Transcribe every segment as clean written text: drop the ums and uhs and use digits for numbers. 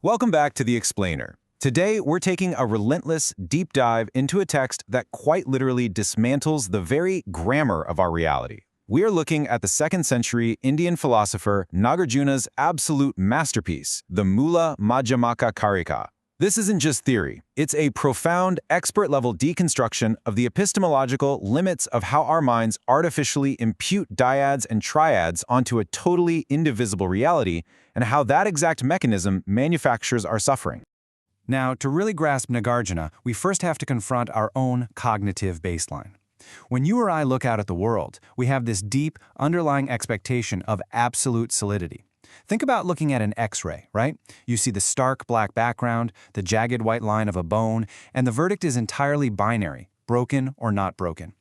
Welcome back to The Explainer. Today, we're taking a relentless, deep dive into a text that quite literally dismantles the very grammar of our reality. We are looking at the 2nd century Indian philosopher Nāgārjuna's absolute masterpiece, the Mūlamadhyamakakārikā. This isn't just theory. It's a profound, expert-level deconstruction of the epistemological limits of how our minds artificially impute dyads and triads onto a totally indivisible reality, and how that exact mechanism manufactures our suffering. Now, to really grasp Nāgārjuna, we first have to confront our own cognitive baseline. When you or I look out at the world, we have this deep, underlying expectation of absolute solidity. Think about looking at an X-ray, right? You see the stark black background, the jagged white line of a bone, and the verdict is entirely binary, broken or not broken.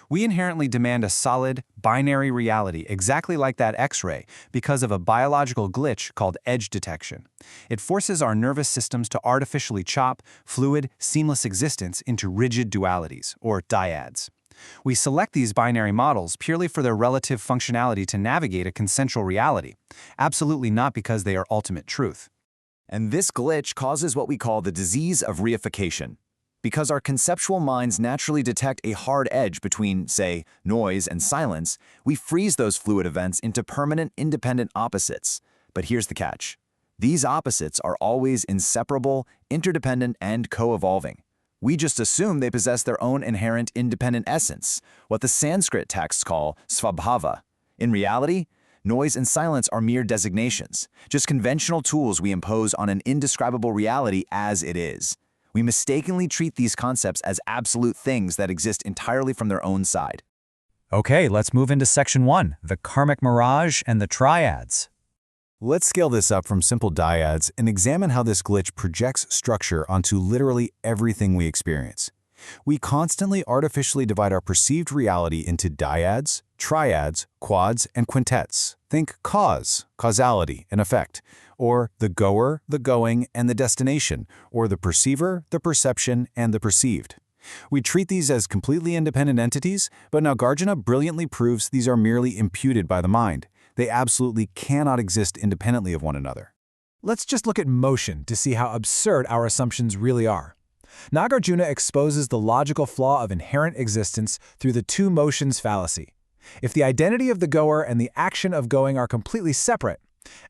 We inherently demand a solid, binary reality exactly like that X-ray because of a biological glitch called edge detection. It forces our nervous systems to artificially chop fluid, seamless existence into rigid dualities, or dyads. We select these binary models purely for their relative functionality to navigate a consensual reality, absolutely not because they are ultimate truth. And this glitch causes what we call the disease of reification. Because our conceptual minds naturally detect a hard edge between, say, noise and silence, we freeze those fluid events into permanent independent opposites. But here's the catch. These opposites are always inseparable, interdependent, and co-evolving. We just assume they possess their own inherent independent essence, what the Sanskrit texts call svabhāva. In reality, noise and silence are mere designations, just conventional tools we impose on an indescribable reality as it is. We mistakenly treat these concepts as absolute things that exist entirely from their own side. Okay, let's move into Section 1, the karmic mirage and the triads. Let's scale this up from simple dyads and examine how this glitch projects structure onto literally everything we experience. We constantly artificially divide our perceived reality into dyads, triads, quads, and quintets. Think cause, causality, and effect, or the goer, the going, and the destination, or the perceiver, the perception, and the perceived. We treat these as completely independent entities, but Nāgārjuna brilliantly proves these are merely imputed by the mind. They absolutely cannot exist independently of one another. Let's just look at motion to see how absurd our assumptions really are. Nāgārjuna exposes the logical flaw of inherent existence through the two motions fallacy. If the identity of the goer and the action of going are completely separate,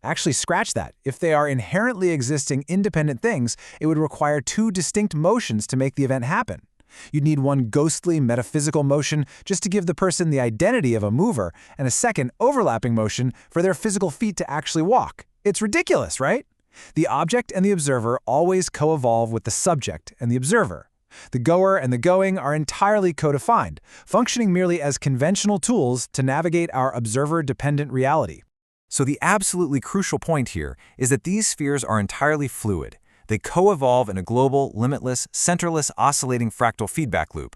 actually scratch that. If they are inherently existing independent things, it would require two distinct motions to make the event happen. You'd need one ghostly, metaphysical motion just to give the person the identity of a mover, and a second, overlapping motion for their physical feet to actually walk. It's ridiculous, right? The object and the observer always co-evolve with the subject and the observer. The goer and the going are entirely co-defined, functioning merely as conventional tools to navigate our observer-dependent reality. So the absolutely crucial point here is that these spheres are entirely fluid. They co-evolve in a global, limitless, centerless, oscillating fractal feedback loop.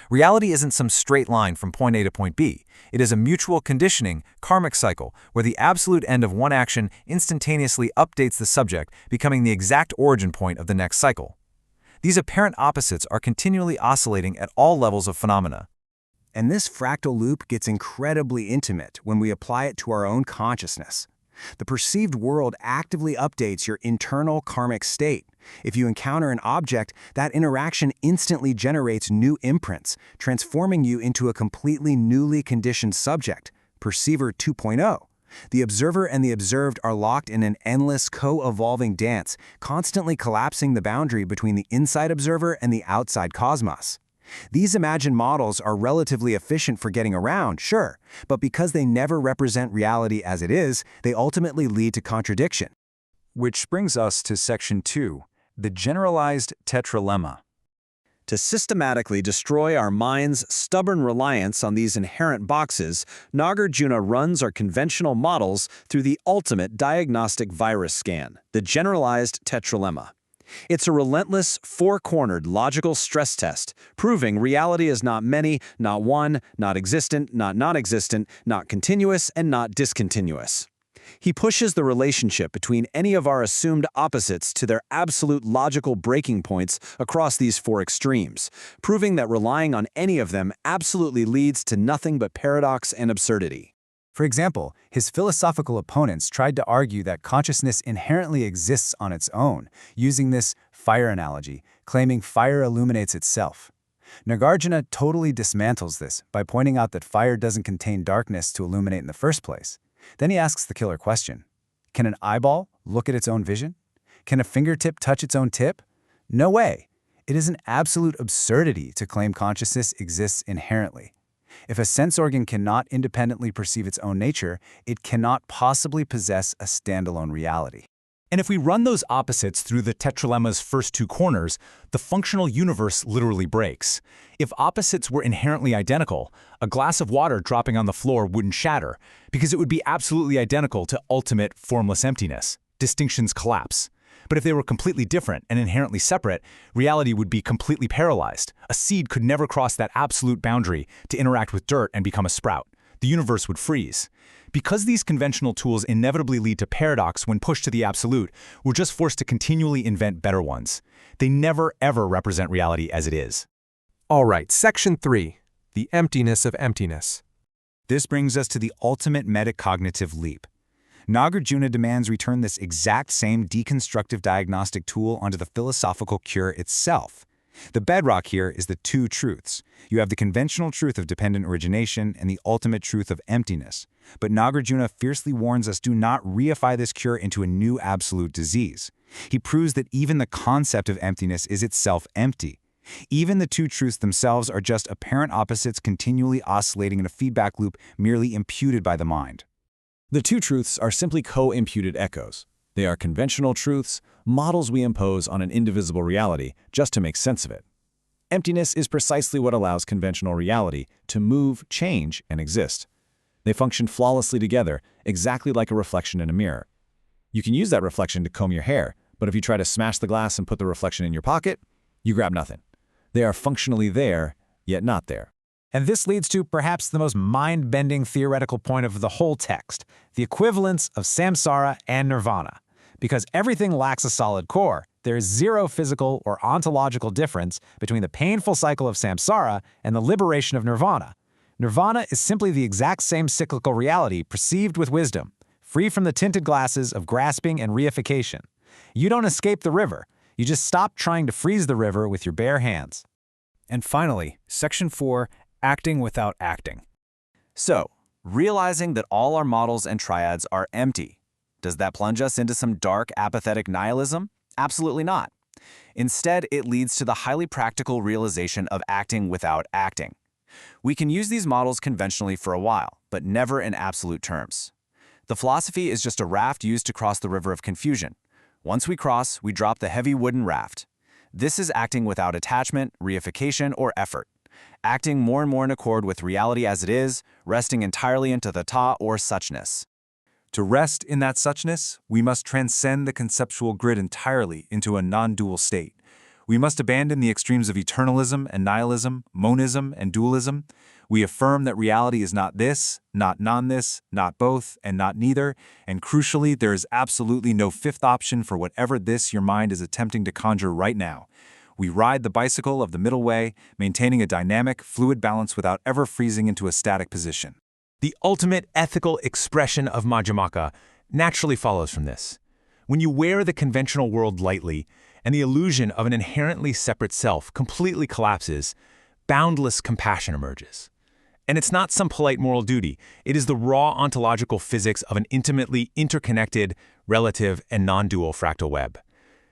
Reality isn't some straight line from point A to point B. It is a mutual conditioning, karmic cycle where the absolute end of one action instantaneously updates the subject, becoming the exact origin point of the next cycle. These apparent opposites are continually oscillating at all levels of phenomena. And this fractal loop gets incredibly intimate when we apply it to our own consciousness. The perceived world actively updates your internal karmic state. If you encounter an object, that interaction instantly generates new imprints, transforming you into a completely newly conditioned subject, Perceiver 2.0. The observer and the observed are locked in an endless co-evolving dance, constantly collapsing the boundary between the inside observer and the outside cosmos. These imagined models are relatively efficient for getting around, sure, but because they never represent reality as it is, they ultimately lead to contradiction. Which brings us to Section 2, the generalized tetralemma. To systematically destroy our mind's stubborn reliance on these inherent boxes, Nāgārjuna runs our conventional models through the ultimate diagnostic virus scan, the generalized tetralemma. It's a relentless, four-cornered logical stress test, proving reality is not many, not one, not existent, not non-existent, not continuous, and not discontinuous. He pushes the relationship between any of our assumed opposites to their absolute logical breaking points across these four extremes, proving that relying on any of them absolutely leads to nothing but paradox and absurdity. For example, his philosophical opponents tried to argue that consciousness inherently exists on its own, using this fire analogy, claiming fire illuminates itself. Nāgārjuna totally dismantles this by pointing out that fire doesn't contain darkness to illuminate in the first place. Then he asks the killer question: can an eyeball look at its own vision? Can a fingertip touch its own tip? No way. It is an absolute absurdity to claim consciousness exists inherently. If a sense organ cannot independently perceive its own nature, it cannot possibly possess a standalone reality. And if we run those opposites through the tetralemma's first two corners, the functional universe literally breaks. If opposites were inherently identical, a glass of water dropping on the floor wouldn't shatter, because it would be absolutely identical to ultimate formless emptiness. Distinctions collapse. But if they were completely different and inherently separate, reality would be completely paralyzed. A seed could never cross that absolute boundary to interact with dirt and become a sprout. The universe would freeze. Because these conventional tools inevitably lead to paradox when pushed to the absolute, we're just forced to continually invent better ones. They never, ever represent reality as it is. All right, Section 3, the emptiness of emptiness. This brings us to the ultimate metacognitive leap. Nāgārjuna demands return this exact same deconstructive diagnostic tool onto the philosophical cure itself. The bedrock here is the two truths. You have the conventional truth of dependent origination and the ultimate truth of emptiness. But Nāgārjuna fiercely warns us do not reify this cure into a new absolute disease. He proves that even the concept of emptiness is itself empty. Even the two truths themselves are just apparent opposites continually oscillating in a feedback loop merely imputed by the mind. The two truths are simply co-imputed echoes. They are conventional truths, models we impose on an indivisible reality just to make sense of it. Emptiness is precisely what allows conventional reality to move, change, and exist. They function flawlessly together, exactly like a reflection in a mirror. You can use that reflection to comb your hair, but if you try to smash the glass and put the reflection in your pocket, you grab nothing. They are functionally there, yet not there. And this leads to perhaps the most mind-bending theoretical point of the whole text, the equivalence of samsara and nirvana. Because everything lacks a solid core, there is zero physical or ontological difference between the painful cycle of samsara and the liberation of nirvana. Nirvana is simply the exact same cyclical reality perceived with wisdom, free from the tinted glasses of grasping and reification. You don't escape the river. You just stop trying to freeze the river with your bare hands. And finally, Section 4, acting without acting. So, realizing that all our models and triads are empty, does that plunge us into some dark, apathetic nihilism? Absolutely not. Instead, it leads to the highly practical realization of acting without acting. We can use these models conventionally for a while, but never in absolute terms. The philosophy is just a raft used to cross the river of confusion. Once we cross, we drop the heavy wooden raft. This is acting without attachment, reification, or effort. Acting more and more in accord with reality as it is, resting entirely into the ta or suchness. To rest in that suchness, we must transcend the conceptual grid entirely into a non-dual state. We must abandon the extremes of eternalism and nihilism, monism and dualism. We affirm that reality is not this, not non-this, not both, and not neither, and crucially, there is absolutely no fifth option for whatever this your mind is attempting to conjure right now. We ride the bicycle of the middle way, maintaining a dynamic, fluid balance without ever freezing into a static position. The ultimate ethical expression of Madhyamaka naturally follows from this. When you wear the conventional world lightly, and the illusion of an inherently separate self completely collapses, boundless compassion emerges. And it's not some polite moral duty, it is the raw ontological physics of an intimately interconnected, relative, and non-dual fractal web.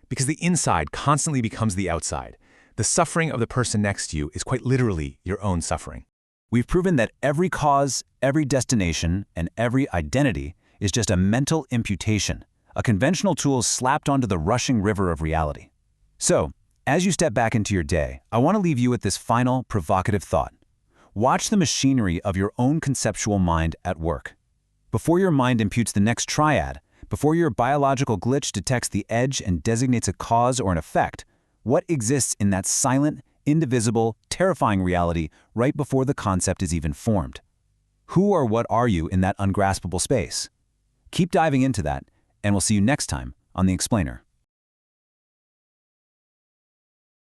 Because the inside constantly becomes the outside. The suffering of the person next to you is quite literally your own suffering. We've proven that every cause, every destination, and every identity is just a mental imputation, a conventional tool slapped onto the rushing river of reality. So, as you step back into your day, I want to leave you with this final, provocative thought. Watch the machinery of your own conceptual mind at work. Before your mind imputes the next triad, before your biological glitch detects the edge and designates a cause or an effect, what exists in that silent, indivisible, terrifying reality right before the concept is even formed? Who or what are you in that ungraspable space? Keep diving into that, and we'll see you next time on The Explainer.